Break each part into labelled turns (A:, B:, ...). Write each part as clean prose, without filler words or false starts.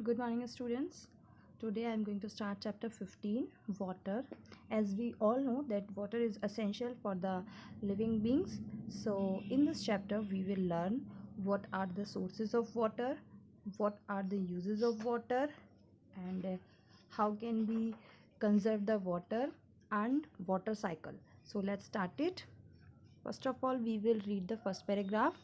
A: Good morning, students. Today I am going to start chapter 15, water. As we all know that water is essential for the living beings. So in this chapter we will learn what are the sources of water, what are the uses of water, and how can we conserve the water and water cycle. So let's start it. First of all, we will read the first paragraph.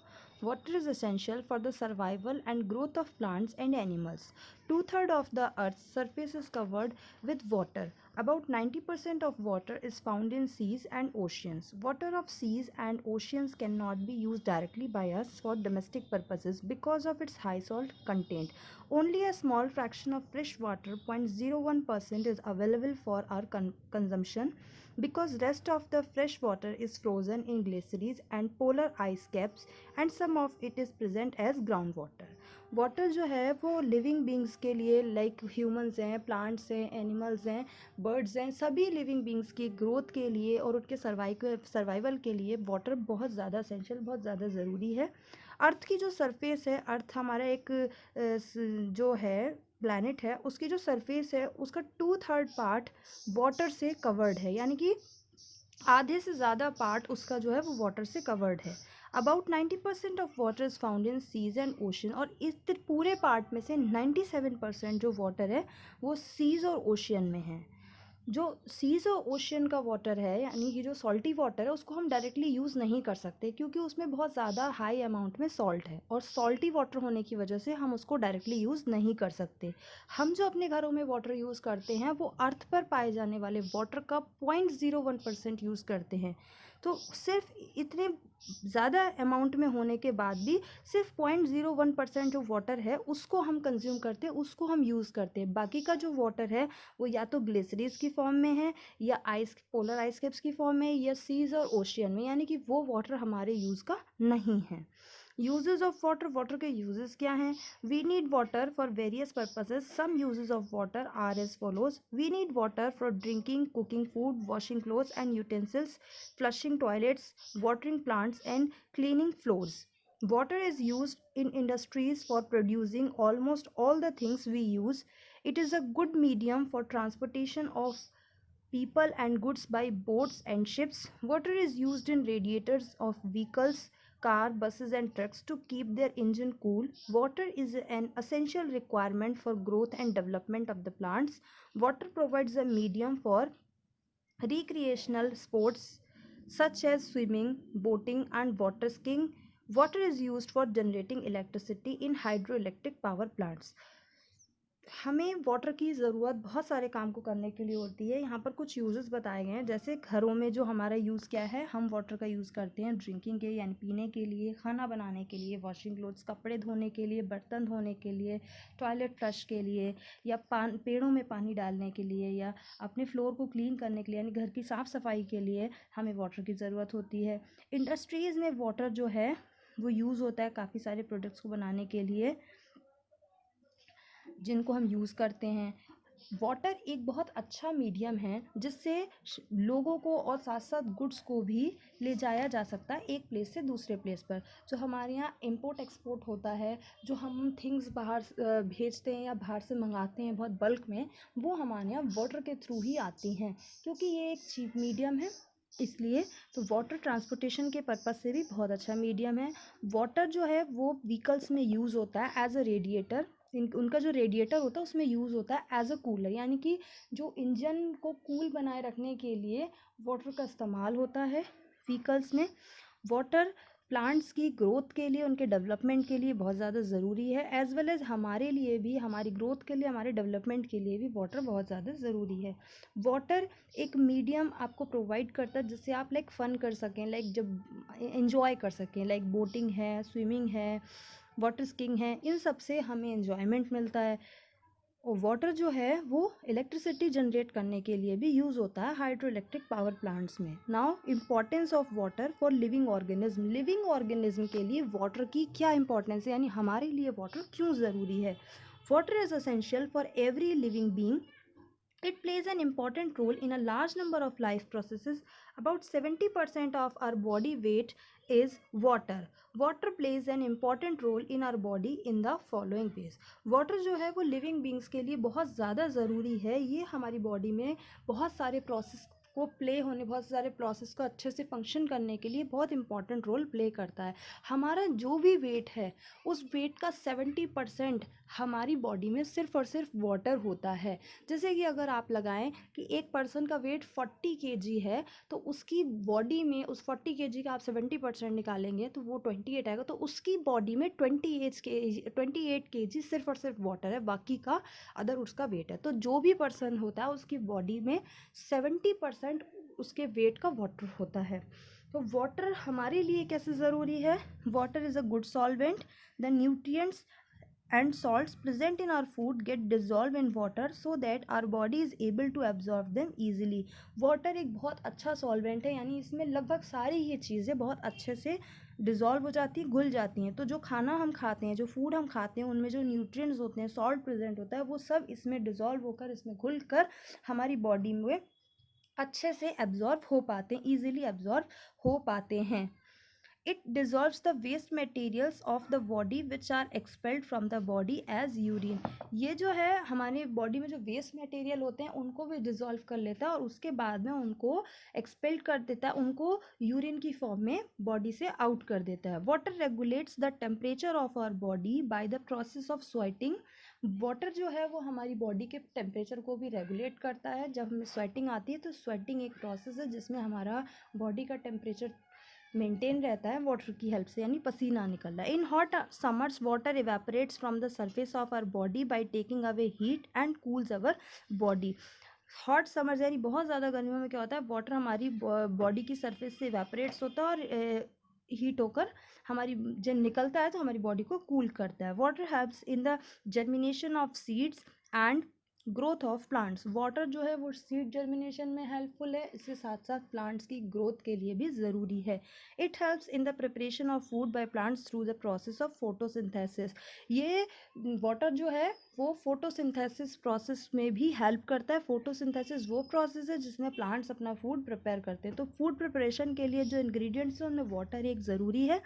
A: Water is essential for the survival and growth of plants and animals. Two-thirds of the Earth's surface is covered with water. About 90% of water is found in seas and oceans. Water of seas and oceans cannot be used directly by us for domestic purposes because of its high salt content. Only a small fraction of fresh water, 0.01%, is available for our consumption because rest of the fresh water is frozen in glaciers and polar ice caps and some of it is present as groundwater. Water जो है वो living beings के लिए like humans हैं, plants हैं, animals हैं, birds हैं, सभी लिविंग बींग्स की ग्रोथ के लिए और उनके सर्वाइवल के लिए वाटर बहुत ज़्यादा एसेंशियल, बहुत ज़्यादा ज़रूरी है. अर्थ की जो सरफेस है, अर्थ हमारा एक जो है प्लैनेट है, उसकी जो सरफेस है उसका 2/3 पार्ट वाटर से कवर्ड है, यानी कि आधे से ज़्यादा पार्ट उसका जो है वो वाटर से कवर्ड है. About 90% of water is found in seas and ocean, और इस पूरे पार्ट में से 97% जो वाटर है वो सीज और ओशियन में है. जो सीज और ओशियन का वाटर है, यानी कि जो सॉल्टी वाटर है, उसको हम डायरेक्टली यूज़ नहीं कर सकते क्योंकि उसमें बहुत ज़्यादा हाई अमाउंट में सॉल्ट है, और सॉल्टी वाटर होने की वजह से हम उसको डायरेक्टली यूज़ नहीं कर सकते. हम जो अपने घरों में वाटर यूज़ करते हैं वो अर्थ पर पाए जाने वाले वाटर का 0.01% यूज़ करते हैं. तो सिर्फ इतने ज़्यादा अमाउंट में होने के बाद भी सिर्फ 0.01% जो वाटर है उसको हम कंज्यूम करते हैं, उसको हम यूज़ करते हैं. बाकी का जो वाटर है वो या तो ग्लेशियर्स की फॉर्म में है, या पोलर आइस कैप्स की फॉर्म में, या सीज और ओशियन में, यानी कि वो वाटर हमारे यूज़ का नहीं है. यूजेस ऑफ वाटर, वाटर के यूजेस क्या हैं? We need water for various purposes. Some uses of water are as follows. We need water for drinking, cooking food, washing clothes and utensils, flushing toilets, watering plants, and cleaning floors. Water is used in industries for producing almost all the things we use. It is a good medium for transportation of people and goods by boats and ships. Water is used in radiators of vehicles, car, buses, and trucks to keep their engine cool. Water is an essential requirement for growth and development of the plants. Water provides a medium for recreational sports such as swimming, boating, and water skiing. Water is used for generating electricity in hydroelectric power plants. हमें water की ज़रूरत बहुत सारे काम को करने के लिए होती है. यहाँ पर कुछ यूजेस बताए गए हैं, जैसे घरों में जो हमारा यूज़ क्या है, हम वाटर का यूज़ करते हैं ड्रिंकिंग के, यानी पीने के लिए, खाना बनाने के लिए, वॉशिंग क्लोथ्स, कपड़े धोने के लिए, बर्तन धोने के लिए, टॉयलेट फ्लश के लिए, या पेड़ों में पानी डालने के लिए, या अपने फ्लोर को क्लीन करने के लिए, यानी घर की साफ़ सफाई के लिए हमें वाटर की ज़रूरत होती है. इंडस्ट्रीज़ में वाटर जो है वो यूज़ होता है काफ़ी सारे प्रोडक्ट्स को बनाने के लिए जिनको हम यूज़ करते हैं. वाटर एक बहुत अच्छा मीडियम है जिससे लोगों को और साथ साथ गुड्स को भी ले जाया जा सकता है एक प्लेस से दूसरे प्लेस पर. जो हमारे यहाँ इम्पोर्ट एक्सपोर्ट होता है, जो हम थिंग्स बाहर भेजते हैं या बाहर से मंगाते हैं बहुत बल्क में, वो हमारे यहाँ वाटर के थ्रू ही आती हैं क्योंकि ये एक चीप मीडियम है. इसलिए तो वाटर ट्रांसपोर्टेशन के पर्पज़ से भी बहुत अच्छा मीडियम है. वाटर जो है वो व्हीकल्स में यूज़ होता है एज अ रेडिएटर. उनका जो रेडिएटर होता है उसमें यूज़ होता है एज अ कूलर, यानी कि जो इंजन को कूल बनाए रखने के लिए वाटर का इस्तेमाल होता है व्हीकल्स में. वाटर प्लांट्स की ग्रोथ के लिए, उनके डेवलपमेंट के लिए बहुत ज़्यादा ज़रूरी है, एज़ वेल एज़ हमारे लिए भी, हमारी ग्रोथ के लिए, हमारे डेवलपमेंट के लिए भी वाटर बहुत ज़्यादा ज़रूरी है. वाटर एक मीडियम आपको प्रोवाइड करता है जिससे आप लाइक फ़न कर सकें, लाइक जब इन्जॉय कर सकें, लाइक बोटिंग है, स्विमिंग है, वाटर स्कीइंग है, इन सब से हमें एन्जॉयमेंट मिलता है. और वाटर जो है वो इलेक्ट्रिसिटी जनरेट करने के लिए भी यूज़ होता है हाइड्रो इलेक्ट्रिक पावर प्लांट्स में. Now importance of water for living organism. Living organism के लिए वाटर की क्या इंपॉर्टेंस है, यानी हमारे लिए वाटर क्यों ज़रूरी है. Water is essential for every living being. It plays an important role in a large number of life processes. About 70% of our body weight is water. Water plays an important role in our body in the following ways. Water जो है वो living beings के लिए बहुत ज़्यादा ज़रूरी है. ये हमारी बॉडी में बहुत सारे प्रोसेस को प्ले होने, बहुत सारे प्रोसेस को अच्छे से फंक्शन करने के लिए बहुत इंपॉर्टेंट रोल प्ले करता है. हमारा जो भी वेट है उस वेट का 70% हमारी बॉडी में सिर्फ और सिर्फ वाटर होता है. जैसे कि अगर आप लगाएं कि एक पर्सन का वेट 40 केजी है, तो उसकी बॉडी में उस 40 केजी का आप 70% निकालेंगे तो वो 28 आएगा. तो उसकी बॉडी में 28 केजी सिर्फ और सिर्फ वाटर है, बाकी का अदर उसका वेट है. तो जो भी पर्सन होता है उसकी बॉडी में 70% उसके वेट का वाटर होता है. तो वाटर हमारे लिए कैसे ज़रूरी है? Water is a good solvent. The nutrients and salts present in our food get dissolved in water so that our body is able to absorb them easily. Water एक बहुत अच्छा सॉल्वेंट है, यानी इसमें लगभग सारी ये चीज़ें बहुत अच्छे से डिज़ोल्व हो जाती हैं, घुल जाती हैं. तो जो खाना हम खाते हैं, जो फूड हम खाते हैं, उनमें जो न्यूट्रिएंट्स होते हैं, सॉल्ट प्रेजेंट होता है, वो सब इसमें डिज़ोल्व होकर, इसमें घुल कर हमारी बॉडी में अच्छे से एब्जॉर्ब हो पाते हैं, ईजिली एब्जॉर्ब हो पाते हैं. It dissolves the waste materials of the body which are expelled from the body as urine. ये जो है हमारे बॉडी में जो वेस्ट मटेरियल होते हैं उनको भी डिज़ोल्व कर लेता है और उसके बाद में उनको एक्सपेल कर देता है, उनको यूरिन की फॉर्म में बॉडी से आउट कर देता है. Water regulates the temperature of our body by the process of sweating. Water जो है वो हमारी बॉडी के टेम्परेचर को भी रेगुलेट करता है. जब हमें स्वेटिंग आती है तो स्वेटिंग एक प्रोसेस है जिसमें हमारा बॉडी का टेम्परेचर मेंटेन रहता है वाटर की हेल्प से, यानी पसीना निकलना. In hot summers water evaporates from the surface of our body by taking away heat and cools our body. Hot summers यानी बहुत ज़्यादा गर्मियों में क्या होता है, वाटर हमारी बॉडी की सरफेस से इवेपोरेट्स होता है और हीट होकर हमारी जब निकलता है तो हमारी बॉडी को कूल करता है. Water helps in the germination of seeds and growth of plants. Water जो है वो सीड जर्मिनेशन में हेल्पफुल है, इसके साथ साथ प्लांट्स की ग्रोथ के लिए भी ज़रूरी है. It helps in the preparation of food by plants through the process of photosynthesis. ये वाटर जो है वो फोटोसिंथेसिस प्रोसेस में भी हेल्प करता है. फोटोसिंथेसिस वो प्रोसेस है जिसमें प्लांट्स अपना फूड प्रिपेयर करते हैं. तो फूड प्रिपरेशन के लिए जो इंग्रेडिएंट्स हैं उनमें वाटर एक ज़रूरी है.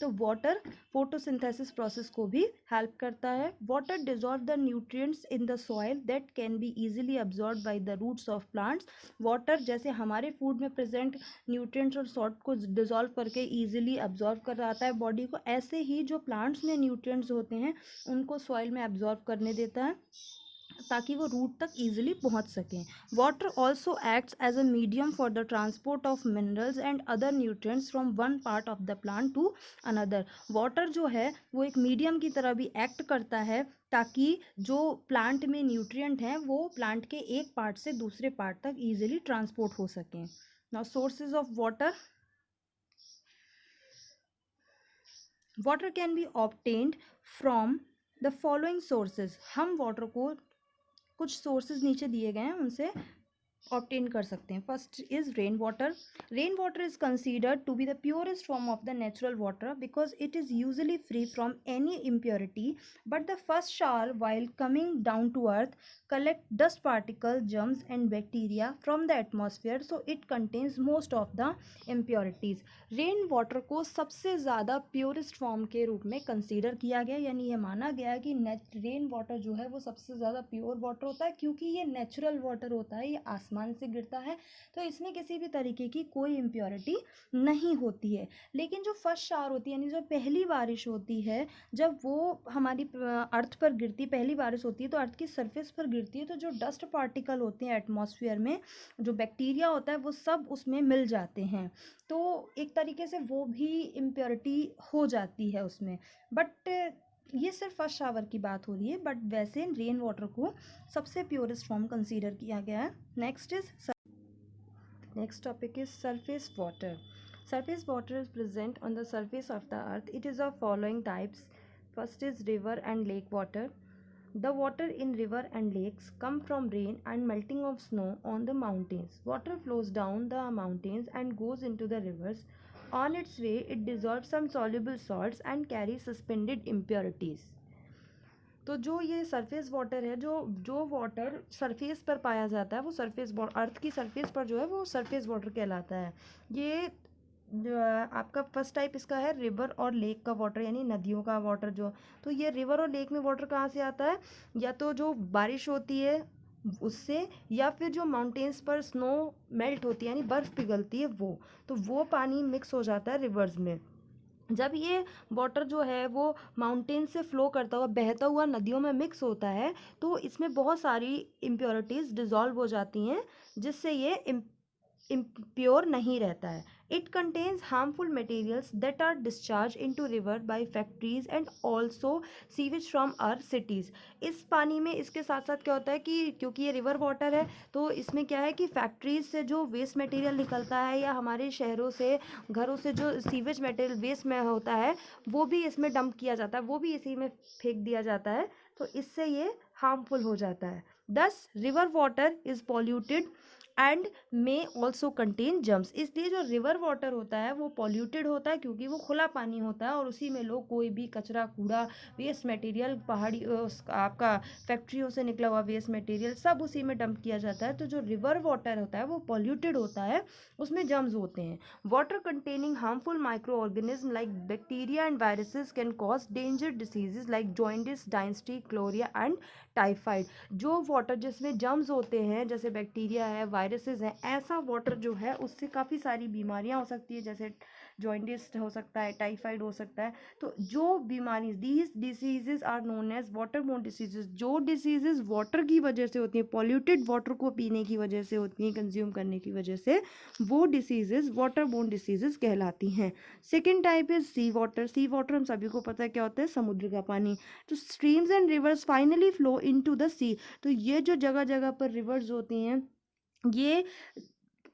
A: तो वाटर फोटोसिंथेसिस प्रोसेस को भी हेल्प करता है. Water dissolve the nutrients in the soil that can be easily absorb by the roots of plants. Water जैसे हमारे फूड में प्रेजेंट न्यूट्रिएंट्स और सॉल्ट को डिजॉल्व करके इजीली अब्जॉर्ब कराता है बॉडी को, ऐसे ही जो प्लांट्स में न्यूट्रिएंट्स होते हैं उनको सॉइल में अब्जॉर्ब करने देता है ताकि वो रूट तक ईजिली पहुंच सकें. Water also acts as a medium for the transport of minerals and other nutrients from one part of the plant to another. Water जो है वो एक मीडियम की तरह भी एक्ट करता है ताकि जो प्लांट में न्यूट्रिएंट हैं वो प्लांट के एक पार्ट से दूसरे पार्ट तक ईजिली ट्रांसपोर्ट हो सकें. Now sources of water. Water can B obtained from the following sources. हम वाटर को कुछ सोर्सेज नीचे दिए गए हैं उनसे ऑब्टेन कर सकते हैं. First is rain water. Rain water is considered to be the purest form of the natural water because it is usually free from any impurity, but the first shower while coming down to earth collect dust particles, germs and bacteria from the atmosphere, so it contains most of the impurities. Rain water को सबसे ज़्यादा purest form के रूप में consider किया गया, यानी ये माना गया कि रेन वाटर जो है वो सबसे ज़्यादा प्योर वाटर होता है क्योंकि ये नेचुरल वाटर होता है, ये आसमान से गिरता है, तो इसमें किसी भी तरीके की कोई इम्प्योरिटी नहीं होती है. लेकिन जो फर्स्ट शावर होती है यानी जो पहली बारिश होती है, जब वो हमारी अर्थ पर गिरती, पहली बारिश होती है तो अर्थ की सरफेस पर गिरती है, तो जो डस्ट पार्टिकल होते हैं एटमॉस्फेयर में, जो बैक्टीरिया होता है वो सब उसमें मिल जाते हैं, तो एक तरीके से वो भी इम्प्योरिटी हो जाती है उसमें. बट ये सिर्फ फर्स्ट शावर की बात हो रही है, बट वैसे रेन वाटर को सबसे प्योरेस्ट फॉर्म कंसीडर किया गया है. Next topic is surface water. Surface water is present on the surface of the earth. It is of following types. First is river and lake water. The water in river and lakes come from rain and melting of snow on the mountains. Water flows down the mountains and goes into the rivers. On its way, it dissolves some soluble salts and carries suspended impurities. तो जो ये surface water है, जो जो water surface पर पाया जाता है वो सरफेस, अर्थ की सरफेस पर जो है वो सरफेस वाटर कहलाता है। ये आपका फर्स्ट टाइप इसका है रिवर और लेक का वाटर, यानी नदियों का वाटर जो। तो ये रिवर और लेक में वाटर कहाँ से आता है? या तो जो बारिश होती है उससे, या फिर जो माउंटेन्स पर स्नो मेल्ट होती है यानी बर्फ़ पिघलती है तो वो पानी मिक्स हो जाता है रिवर्स में। जब ये वाटर जो है वो माउंटेन से फ्लो करता हुआ बहता हुआ नदियों में मिक्स होता है तो इसमें बहुत सारी इम्प्योरिटीज़ डिज़ोल्व हो जाती हैं, जिससे ये impure नहीं रहता है। It contains harmful materials that are discharged into river by factories and also sewage from our cities। इस पानी में इसके साथ साथ क्या होता है कि क्योंकि ये रिवर वाटर है तो इसमें क्या है कि फैक्ट्रीज से जो वेस्ट मटेरियल निकलता है या हमारे शहरों से घरों से जो सीवेज मटेरियल वेस्ट में होता है वो भी इसमें डंप किया जाता है, वो भी इसी में फेंक दिया जाता है, तो इससे ये हार्मफुल हो जाता है। दस river water is polluted and may also contain germs. इसलिए जो रिवर वाटर होता है वो पॉल्यूटेड होता है क्योंकि वो खुला पानी होता है और उसी में लोग कोई भी कचरा कूड़ा वेस्ट मटेरियल पहाड़ी आपका फैक्ट्रियों से निकला हुआ वेस्ट मटेरियल सब उसी में डंप किया जाता है। तो जो रिवर वाटर होता है वो पॉल्यूटेड होता है, उसमें जर्म्स होते हैं। Water containing harmful microorganism like bacteria and viruses can cause danger diseases like jaundice, dysentery, cholera and typhoid. जो वाटर जिसमें जर्म्स होते हैं जैसे बैक्टीरिया है, वायरसेस हैं, ऐसा वाटर जो है उससे काफ़ी सारी बीमारियां हो सकती है, जैसे जॉइंडिस हो सकता है, टाइफाइड हो सकता है। तो जो बीमारी these diseases are known as water borne diseases, जो डिसीजेज वाटर की वजह से होती हैं, पॉल्यूटेड वाटर को पीने की वजह से होती हैं, कंज्यूम करने की वजह से, वो डिसीजेज वाटर बोर्न डिसीजेज कहलाती हैं। Second type is sea water. Sea water हम सभी को पता है क्या होता है, समुद्र का पानी। तो streams and rivers finally flow into the sea. तो ये जो जगह जगह पर रिवर्स होती हैं ये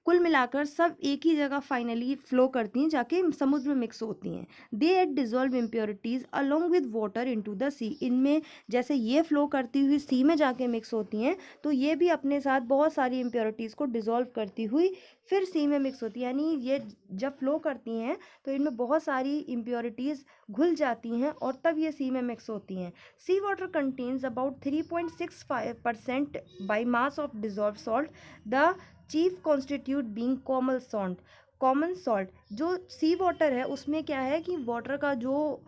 A: कुल मिलाकर सब एक ही जगह फाइनली फ्लो करती हैं, जाके समुद्र में मिक्स होती हैं। They eat dissolve impurities along with water into the sea. इनमें जैसे ये फ्लो करती हुई सी में जाके मिक्स होती हैं तो ये भी अपने साथ बहुत सारी इम्प्योरिटीज़ को डिजॉल्व करती हुई फिर सी में मिक्स होती है। यानी ये जब फ्लो करती हैं तो इनमें बहुत सारी इम्प्योरिटीज़ घुल जाती हैं और तब ये सी में मिक्स होती हैं। Sea water contains about 3.65% by mass of dissolve salt, the chief constitute being common salt. जो सी वाटर है उसमें क्या है कि वाटर का जो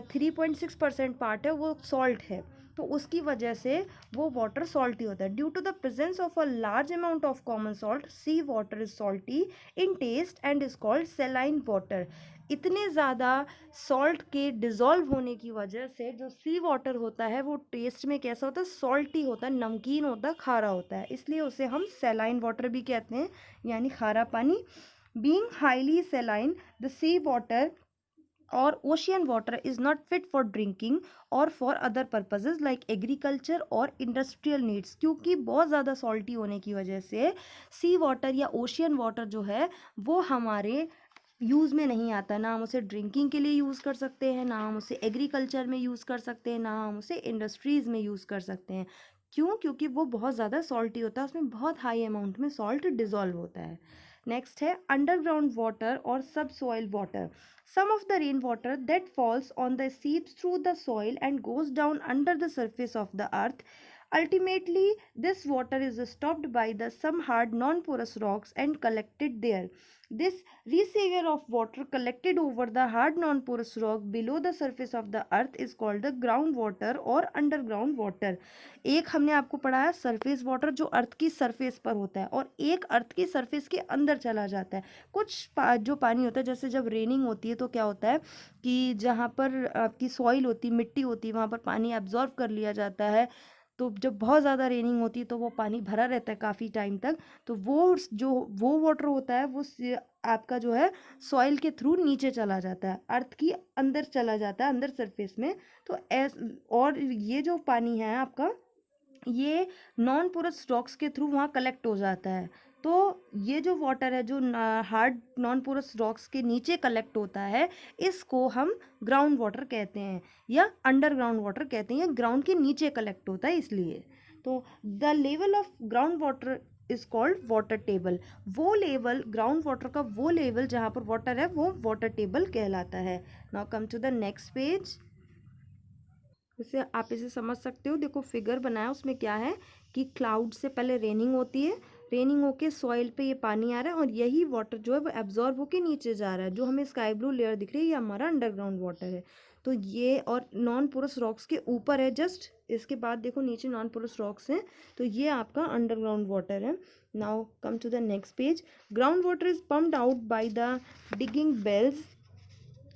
A: 3.6% पार्ट है वो सॉल्ट है, तो उसकी वजह से वो वाटर सॉल्टी होता है। Due to the presence of a large amount of common salt sea water is salty in taste and is called saline water. इतने ज़्यादा सॉल्ट के डिज़ोल्व होने की वजह से जो सी वाटर होता है वो टेस्ट में कैसा होता है, सॉल्टी होता है, नमकीन होता है, खारा होता है, इसलिए उसे हम सेलाइन वाटर भी कहते हैं, यानी खारा पानी। Being highly saline the sea water और ocean water is not fit for drinking और for other purposes like agriculture और इंडस्ट्रियल नीड्स। क्योंकि बहुत ज़्यादा सॉल्टी होने की वजह से सी वाटर या ओशियन वाटर जो है वो हमारे यूज़ में नहीं आता, ना हम उसे ड्रिंकिंग के लिए यूज़ कर सकते हैं, ना हम उसे एग्रीकल्चर में यूज़ कर सकते हैं, ना हम उसे इंडस्ट्रीज़ में यूज़ कर सकते हैं। क्यों? क्योंकि वो बहुत ज़्यादा सॉल्टी होता है, उसमें बहुत हाई अमाउंट में सॉल्ट डिज़ोल्व होता है। नेक्स्ट है अंडरग्राउंड वाटर और subsoil water. Some of the rain water that falls on the seeps through the soil and goes down under the surface of the earth. Ultimately, this water is stopped by the some hard non-porous rocks and collected there. This reservoir of water collected over the hard non-porous rock below the surface of the earth is called the groundwater और underground water। एक हमने आपको पढ़ाया surface water जो अर्थ की surface पर होता है और एक अर्थ की सरफेस के अंदर चला जाता है। कुछ जो पानी होता है जैसे जब रेनिंग होती है तो क्या होता है कि जहाँ पर आपकी सॉइल होती है, मिट्टी होती है, वहाँ पर पानी एब्जॉर्ब कर लिया जाता है। तो जब बहुत ज़्यादा रेनिंग होती है तो वो पानी भरा रहता है काफ़ी टाइम तक, तो वो वाटर होता है वो आपका जो है सॉइल के थ्रू नीचे चला जाता है, अर्थ की अंदर चला जाता है, अंदर सरफेस में। तो और ये जो पानी है आपका ये नॉन पोरस रॉक्स के थ्रू वहाँ कलेक्ट हो जाता है। तो ये जो वाटर है जो हार्ड नॉन पोरस रॉक्स के नीचे कलेक्ट होता है इसको हम ग्राउंड वाटर कहते हैं या अंडरग्राउंड वाटर कहते हैं, या ग्राउंड के नीचे कलेक्ट होता है इसलिए। तो the level of ground water is called water table. वो लेवल ग्राउंड वाटर का वो लेवल जहाँ पर वाटर है वो वाटर टेबल कहलाता है। Now come to the next page. आप इसे समझ सकते हो। देखो फिगर बनाया, उसमें क्या है कि क्लाउड से पहले रेनिंग होती है, रेनिंग होके सॉइल पे ये पानी आ रहा है और यही वाटर जो है वो एब्जॉर्ब होके नीचे जा रहा है। जो हमें स्काई ब्लू लेयर दिख रही है ये हमारा अंडरग्राउंड वाटर है। तो ये और नॉन पोरस रॉक्स के ऊपर है जस्ट, इसके बाद देखो नीचे नॉन पोरस रॉक्स हैं। तो ये आपका अंडरग्राउंड वाटर है। Now come to the next page. Ground water is pumped out by the digging wells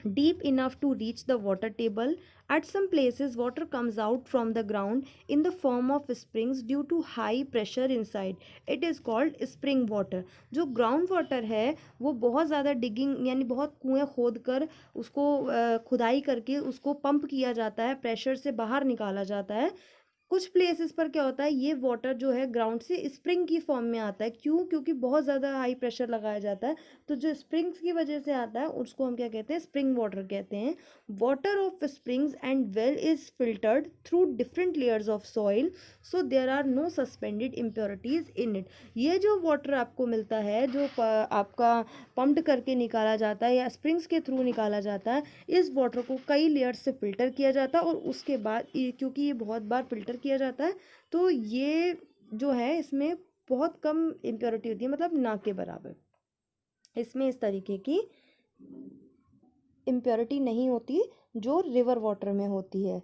A: deep enough to reach the water table. At some places, water comes out from the ground in the form of springs due to high pressure inside. It is called spring water. जो ground water है वो बहुत ज़्यादा digging यानी बहुत कुएं खोद कर उसको खुदाई करके उसको पंप किया जाता है, प्रेशर से बाहर निकाला जाता है। कुछ प्लेसेस पर क्या होता है, ये वाटर जो है ग्राउंड से स्प्रिंग की फॉर्म में आता है। क्यों? क्योंकि बहुत ज़्यादा हाई प्रेशर लगाया जाता है। तो जो स्प्रिंग्स की वजह से आता है उसको हम क्या कहते हैं, स्प्रिंग वाटर कहते हैं। Water of springs and well is filtered through different layers of soil, so there are no suspended impurities in it. ये जो वाटर आपको मिलता है, जो आपका पम्प्ड करके निकाला जाता है या स्प्रिंग्स के थ्रू निकाला जाता है, इस वाटर को कई लेयर्स से फिल्टर किया जाता है और उसके बाद क्योंकि ये बहुत बार फिल्टर किया जाता है तो ये जो है इसमें बहुत कम इम्प्योरिटी होती है, मतलब ना के बराबर। इसमें इस तरीके की इम्प्योरिटी नहीं होती जो रिवर वाटर में होती है।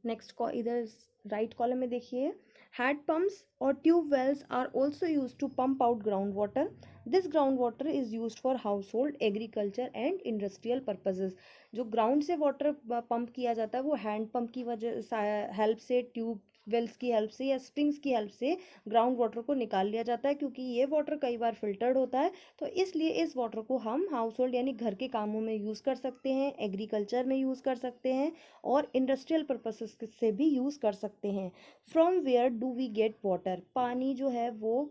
A: नेक्स्ट इधर राइट कॉलम में देखिए, हैंड पम्प्स और tube wells are also use to pump out ground water. This ground water is use for household, agriculture and industrial purposes. जो ग्राउंड से वाटर पंप किया जाता है वो हैंड पंप की वजह हेल्प से, ट्यूब वेल्स की हेल्प से या स्प्रिंग्स की हेल्प से ग्राउंड वाटर को निकाल लिया जाता है। क्योंकि ये वाटर कई बार फिल्टर्ड होता है तो इसलिए इस वाटर को हम हाउस होल्ड यानी घर के कामों में यूज़ कर सकते हैं, एग्रीकल्चर में यूज़ कर सकते हैं और इंडस्ट्रियल पर्पसेस से भी यूज़ कर सकते हैं। From where do we get water? पानी जो है वो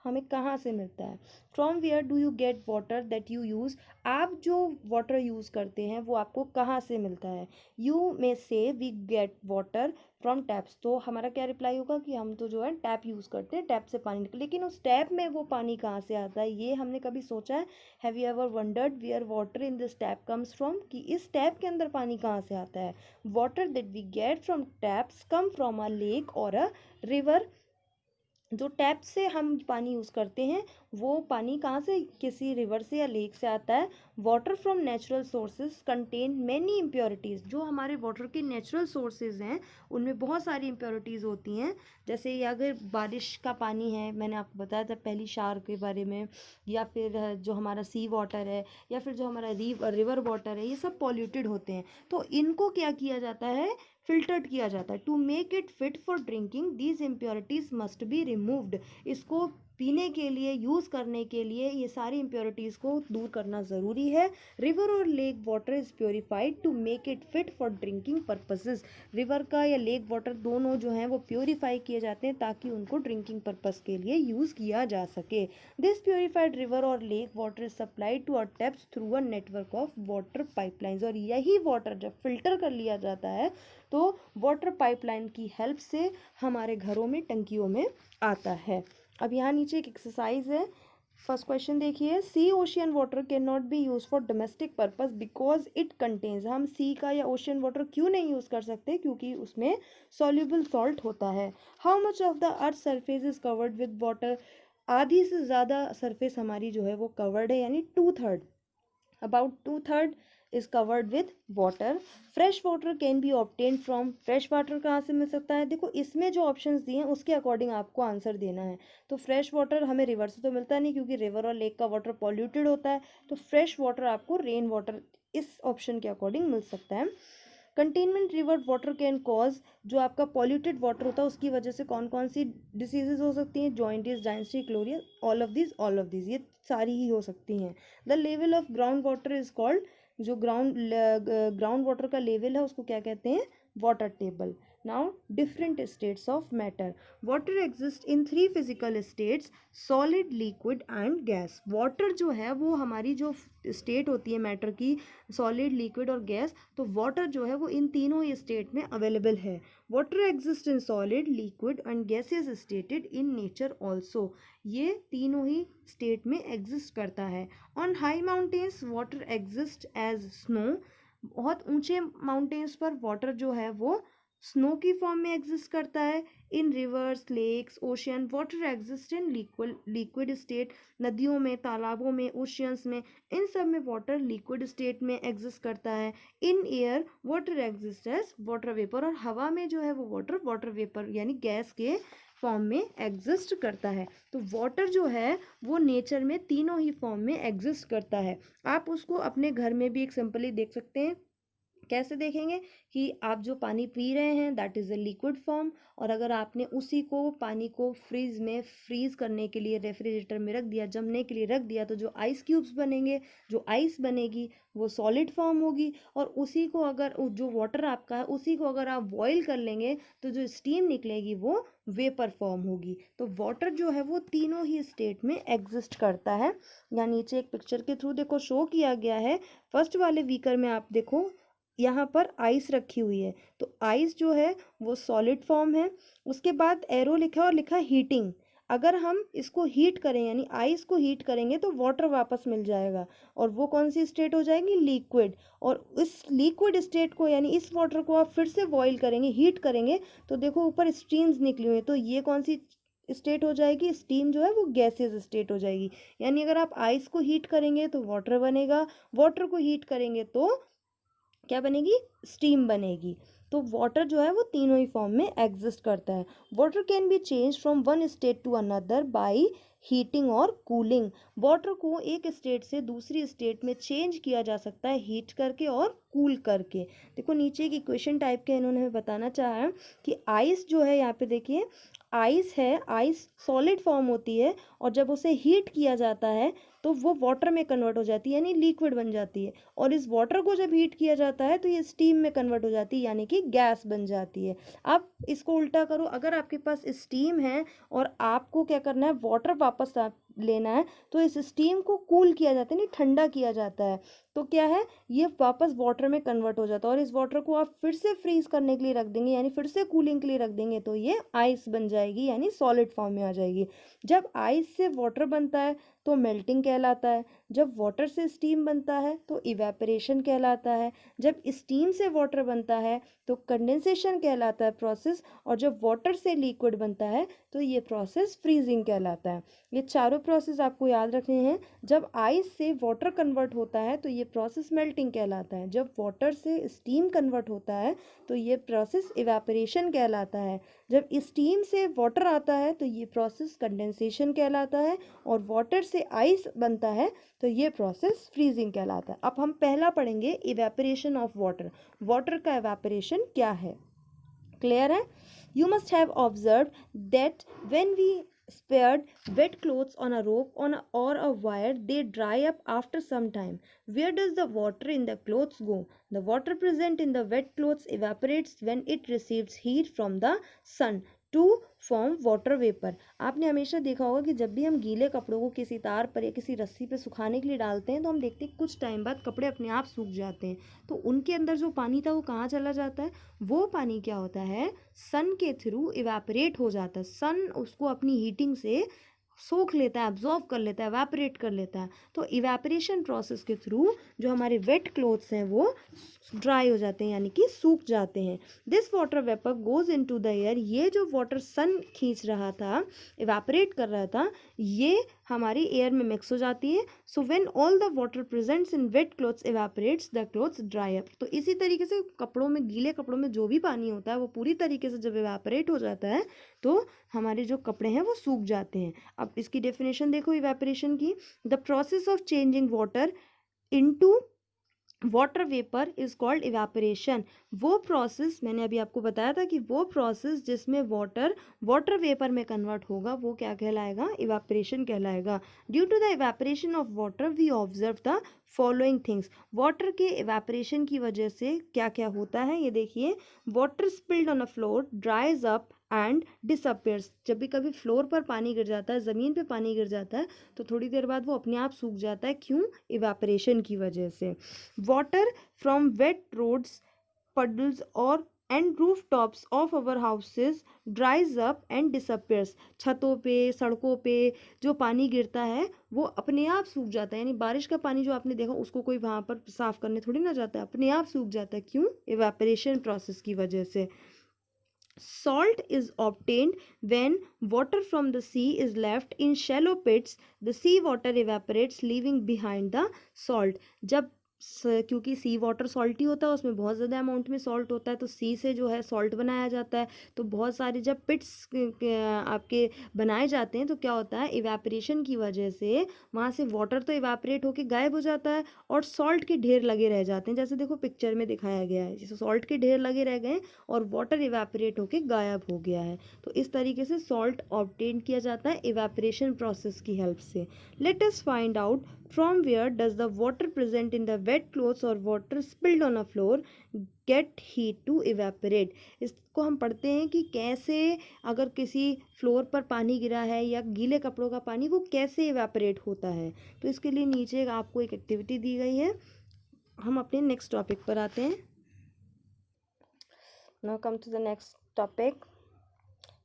A: हमें कहाँ से मिलता है? From where do you get water that you use? आप जो वाटर यूज़ करते हैं वो आपको कहाँ से मिलता है? You may say we get water from taps. तो हमारा क्या रिप्लाई होगा कि हम तो जो है टैप यूज़ करते हैं, टैप से पानी निकल, लेकिन उस टैप में वो पानी कहाँ से आता है ये हमने कभी सोचा है? Have you ever wondered where water in this tap comes from? कि इस टैप के अंदर पानी कहाँ से आता है? Water that we get from taps come from a lake और अ रिवर। जो टैप से हम पानी यूज़ करते हैं वो पानी कहाँ से, किसी रिवर से या लेक से आता है। Water from natural sources contain many impurities. जो हमारे वाटर के नेचुरल सोर्सेज हैं उनमें बहुत सारी इम्प्योरिटीज़ होती हैं। जैसे अगर बारिश का पानी है, मैंने आपको बताया था पहली शार के बारे में, या फिर जो हमारा सी वाटर है या फिर जो हमारा रिवर वाटर है, ये सब पॉल्यूटेड होते हैं। तो इनको क्या किया जाता है, फिल्टर्ड किया जाता है। To make it fit for drinking these impurities must be removed. इसको पीने के लिए, यूज़ करने के लिए ये सारी इम्प्योरिटीज़ को दूर करना ज़रूरी है। रिवर और lake water is purified to make it fit for drinking purposes. River का या लेक वाटर दोनों जो हैं वो प्योरीफाई किए जाते हैं ताकि उनको ड्रिंकिंग पर्पस के लिए यूज़ किया जा सके। दिस प्योरीफाइड रिवर और lake water is supplied to our taps through a network of water pipelines. और यही वाटर जब फिल्टर कर लिया जाता है तो वाटर पाइपलाइन की हेल्प से हमारे घरों में, टंकियों में आता है। अब यहाँ नीचे एक एक्सरसाइज है। फर्स्ट क्वेश्चन देखिए, sea ocean water can not be use for domestic purpose because it contains. हम सी का या ओशियन वाटर क्यों नहीं यूज़ कर सकते? क्योंकि उसमें सॉल्युबल सॉल्ट होता है। How much of the earth surface is covered with water? आधी से ज़्यादा सरफेस हमारी जो है वो कवर्ड है, यानी 2/3, about 2/3 is covered with water. Fresh water can B obtain from. Fresh water कहाँ से मिल सकता है? देखो इसमें जो ऑप्शंस दिए हैं उसके अकॉर्डिंग आपको आंसर देना है। तो फ्रेश वाटर हमें रिवर से तो मिलता नहीं क्योंकि रिवर और लेक का वाटर पॉल्यूटेड होता है। तो फ्रेश वाटर आपको रेन वाटर इस ऑप्शन के अकॉर्डिंग मिल सकता है। Containment river water can cause, जो आपका पॉल्यूटेड वाटर होता है उसकी वजह से कौन कौन सी डिसीजेज हो सकती हैं? जॉइंटिस, डायंट्री, क्लोरिया, ऑल ऑफ दिस ये सारी ही हो सकती हैं। The level of ground water is called, जो ग्राउंड वाटर का लेवल है उसको क्या कहते हैं? water table. Now different states of matter. Water exists in three physical states: solid, liquid and gas. water जो है वो हमारी जो स्टेट होती है मैटर की, सॉलिड, लिक्विड और गैस, तो वाटर जो है वो इन तीनों ही स्टेट में अवेलेबल है. Water exist in solid, liquid and gases stated in nature also. ये तीनों ही स्टेट में एग्जिस्ट करता है. On high mountains water exist as snow. बहुत ऊंचे माउंटेन्स पर वाटर जो है वो स्नो की फॉर्म में एग्जिस्ट करता है. In rivers, lakes, ocean water exist in liquid state. नदियों में, तालाबों में, ओशियंस में, इन सब में वाटर लिक्विड स्टेट में एग्जिस्ट करता है. In air water exist as water vapour. और हवा में जो है वो वाटर वेपर यानी गैस के फॉर्म में एग्जिस्ट करता है. तो वाटर जो है वो नेचर में तीनों ही फॉर्म में एग्जिस्ट करता है. आप उसको अपने घर में भी एक सिंपली देख सकते हैं. कैसे देखेंगे कि आप जो पानी पी रहे हैं that is a liquid form, और अगर आपने उसी को पानी को फ्रीज करने के लिए रेफ्रिजरेटर में रख दिया, जमने के लिए रख दिया, तो जो आइस क्यूब्स बनेंगे, जो आइस बनेगी वो सॉलिड फॉर्म होगी. और उसी को अगर जो वाटर आपका है उसी को अगर आप बॉईल कर लेंगे तो जो स्टीम निकलेगी वो वेपर फॉर्म होगी. तो वाटर जो है वो तीनों ही स्टेट में एग्जिस्ट करता है. यहाँ नीचे एक पिक्चर के थ्रू देखो शो किया गया है. फर्स्ट वाले बीकर में आप देखो यहाँ पर आइस रखी हुई है, तो आइस जो है वो सॉलिड फॉर्म है. उसके बाद एरो लिखा है और लिखा है हीटिंग. अगर हम इसको हीट करें यानी आइस को हीट करेंगे तो वाटर वापस मिल जाएगा, और वो कौन सी स्टेट हो जाएगी, लिक्विड. और इस लिक्विड स्टेट को यानी इस वाटर को आप फिर से बॉईल करेंगे, हीट करेंगे, तो देखो ऊपर स्ट्रीम्स निकली हुई है, तो ये कौन सी स्टेट हो जाएगी, स्टीम जो है वो गैसेस स्टेट हो जाएगी. यानी अगर आप आइस को हीट करेंगे तो वाटर बनेगा, वाटर को हीट करेंगे तो क्या बनेगी, स्टीम बनेगी. तो वाटर जो है वो तीनों ही फॉर्म में एग्जिस्ट करता है. Water can be change from one state to another by heating और कूलिंग. वाटर को एक स्टेट से दूसरी स्टेट में चेंज किया जा सकता है हीट करके और कूल करके. देखो नीचे की क्वेश्चन टाइप के इन्होंने हमें बताना चाहा है कि आइस जो है, यहाँ पे देखिए आइस है, आइस सॉलिड फॉर्म होती है, और जब उसे हीट किया जाता है तो वो वाटर में कन्वर्ट हो जाती है यानी लिक्विड बन जाती है. और इस वाटर को जब हीट किया जाता है तो ये स्टीम में कन्वर्ट हो जाती है यानी कि गैस बन जाती है. आप इसको उल्टा करो, अगर आपके पास स्टीम है और आपको क्या करना है, वाटर वापस लेना है, तो इस स्टीम को कूल किया जाता है नहीं ठंडा किया जाता है, तो क्या है ये वापस वाटर में कन्वर्ट हो जाता है. और इस वाटर को आप फिर से फ्रीज करने के लिए रख देंगे यानी फिर से कूलिंग के लिए रख देंगे तो ये आइस बन जाएगी यानी सॉलिड फॉर्म में आ जाएगी. जब आइस से वाटर बनता है तो मेल्टिंग कहलाता है. जब वाटर से स्टीम बनता है तो इवेपोरेशन कहलाता है. जब स्टीम से वाटर बनता है तो कंडेंसेशन कहलाता है प्रोसेस. और जब वाटर से लिक्विड बनता है तो ये प्रोसेस फ्रीजिंग कहलाता है. ये चारों प्रोसेस आपको याद रखने हैं. जब आइस से वाटर कन्वर्ट होता है तो ये प्रोसेस मेल्टिंग कहलाता है. जब वाटर से स्टीम कन्वर्ट होता है तो ये प्रोसेस इवेपोरेशन कहलाता है. जब स्टीम से वाटर आता है तो ये प्रोसेस कंडेंसेशन कहलाता है. और वाटर से आइस बनता है तो ये प्रोसेस फ्रीजिंग कहलाता है. अब हम पहला पढ़ेंगे इवेपोरेशन ऑफ वाटर. वाटर का इवेपोरेशन क्या है, क्लियर है. You must have observe that when we spared wet clothes on a rope or a wire, they dry up after some time. Where does the water in the clothes go? The water present in the wet clothes evaporates when it receives heat from the sun to form water vapor. आपने हमेशा देखा होगा कि जब भी हम गीले कपड़ों को किसी तार पर या किसी रस्सी पर सुखाने के लिए डालते हैं तो हम देखते हैं कुछ टाइम बाद कपड़े अपने आप सूख जाते हैं. तो उनके अंदर जो पानी था वो कहाँ चला जाता है, वो पानी क्या होता है, सन के थ्रू इवेपोरेट हो जाता है. सन उसको अपनी हीटिंग से सोख लेता है, एब्जॉर्व कर लेता है, इवेपोरेट कर लेता है. तो इवेपोरेशन प्रोसेस के थ्रू जो हमारे वेट क्लोथ्स हैं वो ड्राई हो जाते हैं यानी कि सूख जाते हैं. This water vapour goes into the air. ये जो वाटर सन खींच रहा था, इवेपोरेट कर रहा था, ये हमारी एयर में मिक्स हो जाती है. So when all the water presents in wet clothes evaporates the clothes dry up. तो इसी तरीके से कपड़ों में, गीले कपड़ों में जो भी पानी होता है वो पूरी तरीके से जब इवेपोरेट हो जाता है तो हमारे जो कपड़े हैं वो सूख जाते हैं. अब इसकी डेफिनेशन देखो इवेपोरेशन की. The process of changing water into water vapour is called evaporation. वो प्रोसेस मैंने अभी आपको बताया था कि वो प्रोसेस जिसमें वाटर वेपर में कन्वर्ट होगा वो क्या कहलाएगा, इवेपोरेशन कहलाएगा. Due to the evaporation of water we observe the following things. Water के इवेपोरेशन की वजह से क्या क्या होता है ये देखिए। Water spilled on a floor dries up and disappears. जब भी कभी फ्लोर पर पानी गिर जाता है, ज़मीन पे पानी गिर जाता है, तो थोड़ी देर बाद वो अपने आप सूख जाता है। क्यों? इवेपोरेशन की वजह से। Water from wet roads, puddles or and rooftops of our houses dries up and disappears। छतों पे, सड़कों पे जो पानी गिरता है वो अपने आप सूख जाता है। यानी बारिश का पानी जो आपने देखा उसको कोई वहाँ पर साफ करने थोड़ी ना जाता है, अपने आप सूख जाता है। क्यों? इवेपोरेशन प्रोसेस की वजह से। Salt is obtained when water from the sea is left in shallow pits. The sea water evaporates, leaving behind the salt. जब क्योंकि सी वाटर सॉल्टी होता है, उसमें बहुत ज़्यादा अमाउंट में सॉल्ट होता है, तो सी से जो है सॉल्ट बनाया जाता है। तो बहुत सारे जब पिट्स आपके बनाए जाते हैं तो क्या होता है, इवेपोरेशन की वजह से वहाँ से वाटर तो इवेपोरेट होके गायब हो जाता है और सॉल्ट के ढेर लगे रह जाते हैं। जैसे देखो पिक्चर में दिखाया गया है, जैसे सॉल्ट के ढेर लगे रह गए और वाटर इवेपोरेट होके गायब हो गया है। तो इस तरीके से सॉल्ट ऑब्टेन किया जाता है इवेपोरेशन प्रोसेस की हेल्प से। Let us find out from where does the water present in the wet clothes और water spilled on a floor get heat to evaporate. इसको हम पढ़ते हैं कि कैसे अगर किसी फ्लोर पर पानी गिरा है या गीले कपड़ों का पानी, वो कैसे इवेपोरेट होता है। तो इसके लिए नीचे आपको एक एक्टिविटी दी गई है। हम अपने नेक्स्ट टॉपिक पर आते हैं। Now come to the next topic.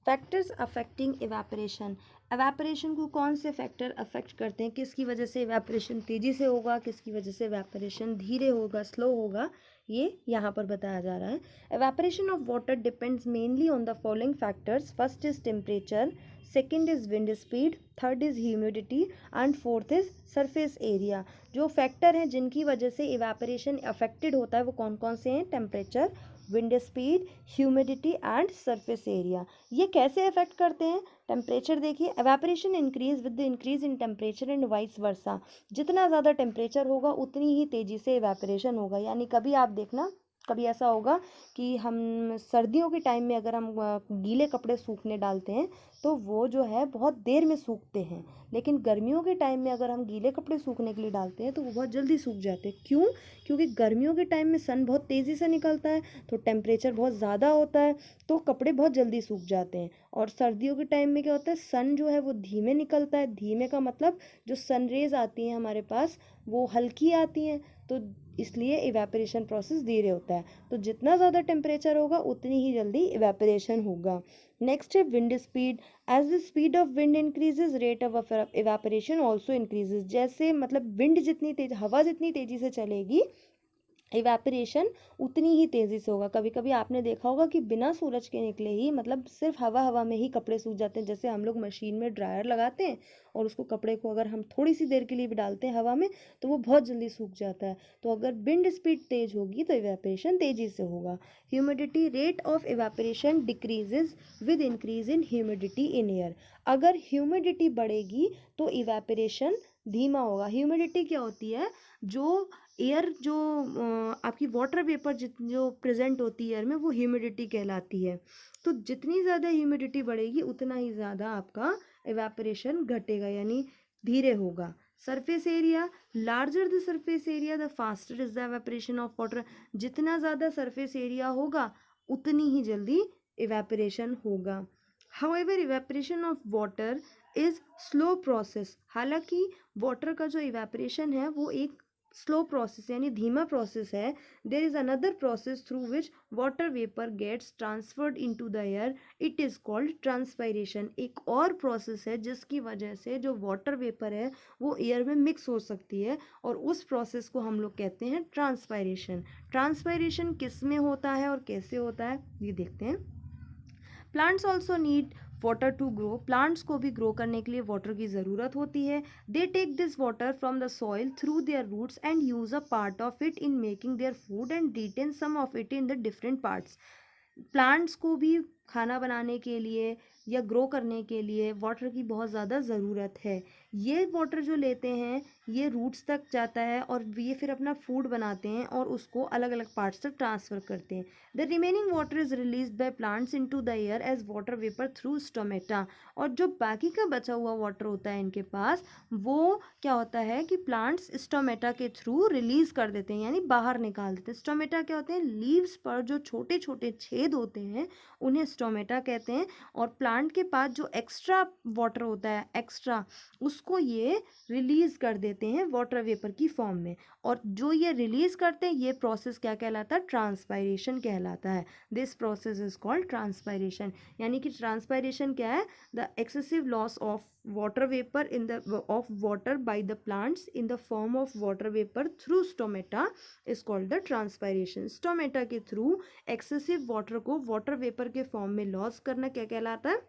A: Factors affecting evaporation. Evaporation को कौन से फैक्टर अफेक्ट करते हैं, किसकी वजह से इवेपोरेशन तेज़ी से होगा, किसकी वजह से इवेपोरेशन धीरे होगा, स्लो होगा, ये यहाँ पर बताया जा रहा है। Evaporation of water depends mainly on the following factors. First is temperature, second is wind speed, third is humidity and fourth is surface area. जो फैक्टर हैं जिनकी वजह से इवेपोरेशन अफेक्टेड होता है वो कौन कौन से हैं? Temperature, wind speed, humidity and surface area. ये कैसे अफेक्ट करते हैं? टेम्परेचर देखिए, evaporation increase with the increase in temperature and vice versa. जितना ज़्यादा टेम्परेचर होगा उतनी ही तेज़ी से एवेपोरेशन होगा। यानी कभी आप देखना, कभी ऐसा होगा कि हम सर्दियों के टाइम में अगर हम गीले कपड़े सूखने डालते हैं तो वो जो है बहुत देर में सूखते हैं, लेकिन गर्मियों के टाइम में अगर हम गीले कपड़े सूखने के लिए डालते हैं तो वो बहुत जल्दी सूख जाते हैं। क्यों? क्योंकि गर्मियों के टाइम में सन बहुत तेज़ी से निकलता है, तो टेम्परेचर बहुत ज़्यादा होता है, तो कपड़े बहुत जल्दी सूख जाते हैं। और सर्दियों के टाइम में क्या होता है, सन जो है वो धीमे निकलता है। धीमे का मतलब जो सन रेज आती हैं हमारे पास वो हल्की आती हैं, तो इसलिए इवेपोरेशन प्रोसेस धीरे होता है। तो जितना ज़्यादा टेम्परेचर होगा उतनी ही जल्दी इवेपोरेशन होगा। नेक्स्ट है wind speed. As the speed of wind increases rate of evaporation also increases. जैसे मतलब विंड जितनी तेज, हवा जितनी तेज़ी से चलेगी, इवेपोरेशन उतनी ही तेज़ी से होगा। कभी कभी आपने देखा होगा कि बिना सूरज के निकले ही, मतलब सिर्फ हवा हवा में ही कपड़े सूख जाते हैं। जैसे हम लोग मशीन में ड्रायर लगाते हैं और उसको कपड़े को अगर हम थोड़ी सी देर के लिए भी डालते हैं हवा में तो वो बहुत जल्दी सूख जाता है। तो अगर विंड स्पीड तेज होगी तो इवेपोरेशन तेज़ी से होगा। Humidity, rate of evaporation decreases with increase in humidity in air. अगर ह्यूमिडिटी बढ़ेगी तो इवेपोरेशन धीमा होगा। ह्यूमिडिटी क्या होती है? जो एयर जो आपकी वाटर वेपर जो प्रेजेंट होती है एयर में, वो ह्यूमिडिटी कहलाती है। तो जितनी ज़्यादा ह्यूमिडिटी बढ़ेगी उतना ही ज़्यादा आपका इवेपोरेशन घटेगा, यानी धीरे होगा। Surface area, larger the surface area the faster is the evaporation of water. जितना ज़्यादा सरफेस एरिया होगा उतनी ही जल्दी इवेपोरेशन होगा। However evaporation of water is slow process. हालांकि वाटर का जो इवेपोरेशन है वो एक स्लो प्रोसेस यानी धीमा प्रोसेस है। There is another process through which water vapour gets transferred into the air, it is called transpiration. एक और प्रोसेस है जिसकी वजह से जो वाटर वेपर है वो एयर में मिक्स हो सकती है, और उस प्रोसेस को हम लोग कहते हैं ट्रांसपायरेशन। ट्रांसपायरेशन किस में होता है और कैसे होता है ये देखते हैं। Plants also need water to grow. Plants को भी ग्रो करने के लिए वाटर की ज़रूरत होती है। They take this water from the soil through their roots and use a part of it in making their food and retain some of it in the different parts. Plants को भी खाना बनाने के लिए या ग्रो करने के लिए वाटर की बहुत ज़्यादा ज़रूरत है। ये वाटर जो लेते हैं ये रूट्स तक जाता है और ये फिर अपना फूड बनाते हैं और उसको अलग अलग पार्ट्स तक ट्रांसफ़र करते हैं। The remaining water is release by plants into the air as water vapour through stomata. और जो बाकी का बचा हुआ वाटर होता है इनके पास, वो क्या होता है कि प्लांट्स स्टोमेटा के थ्रू रिलीज कर देते हैं, यानी बाहर निकाल देते हैं। स्टोमेटा क्या होते हैं? लीव्स पर जो छोटे छोटे छेद होते हैं उन्हें स्टोमेटा कहते हैं। और प्लांट के पास जो एक्स्ट्रा वाटर होता है, एक्स्ट्रा, उसको ये रिलीज कर देते हैं वाटर वेपर की फॉर्म में। और जो ये रिलीज करते हैं ये प्रोसेस क्या कहलाता है? ट्रांसपायरेशन कहलाता है। This process is called transpiration. यानी कि ट्रांसपायरेशन क्या है? The excessive loss of water vapor in the of water by the plants in the form of water vapor through stomata is called the transpiration. stomata के through excessive water को water vapour के form में loss करना क्या कहलाता है?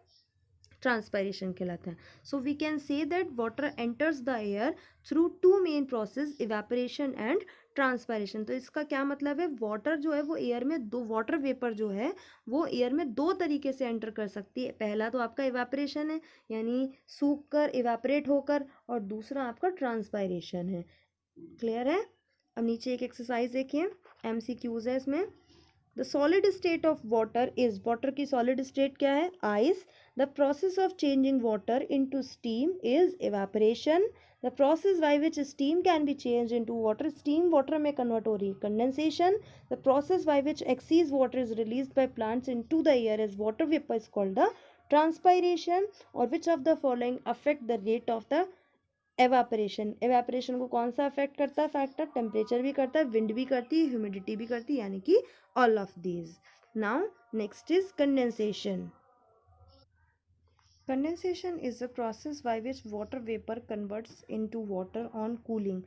A: Transpiration कहलाता है। So we can say that water enters the air through two main process, evaporation and transpiration. तो इसका क्या मतलब है? वाटर जो है वो एयर में दो, वाटर वेपर जो है वो एयर में दो तरीके से एंटर कर सकती है। पहला तो आपका इवेपोरेशन है, यानी सूख कर इवेपोरेट होकर, और दूसरा आपका ट्रांसपायरेशन है। क्लियर है? अब नीचे एक एक्सरसाइज देखिए, MCQs है इसमें। The solid state of water is, water की सॉलिड स्टेट क्या है? Ice. The process of changing water into steam is evaporation. The process by which steam can be change into water, steam water में convert हो रही है, condensation. The process by which excess water is released by plants into the air as water vapour is called the transpiration. और which of the following affect the rate of the evaporation? Evaporation को कौन सा affect करता है factor? Temperature भी करता है, wind भी करती है, ह्यूमिडिटी भी करती है, यानी कि all of these. Now next is condensation. Condensation is the process by which water vapor converts into water on cooling.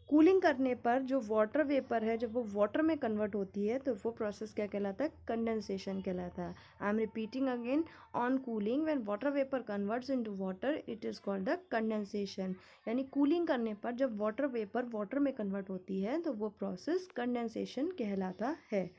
A: Cooling करने पर जो वाटर वेपर है जब वो वाटर में कन्वर्ट होती है तो वो प्रोसेस क्या कहलाता है? कंडेंसेशन कहलाता है. I am repeating again, on cooling when water vapour converts into water it is called the condensation. यानी कूलिंग करने पर जब वाटर वेपर वाटर में कन्वर्ट होती है तो वो प्रोसेस कंडेंसेशन कहलाता है.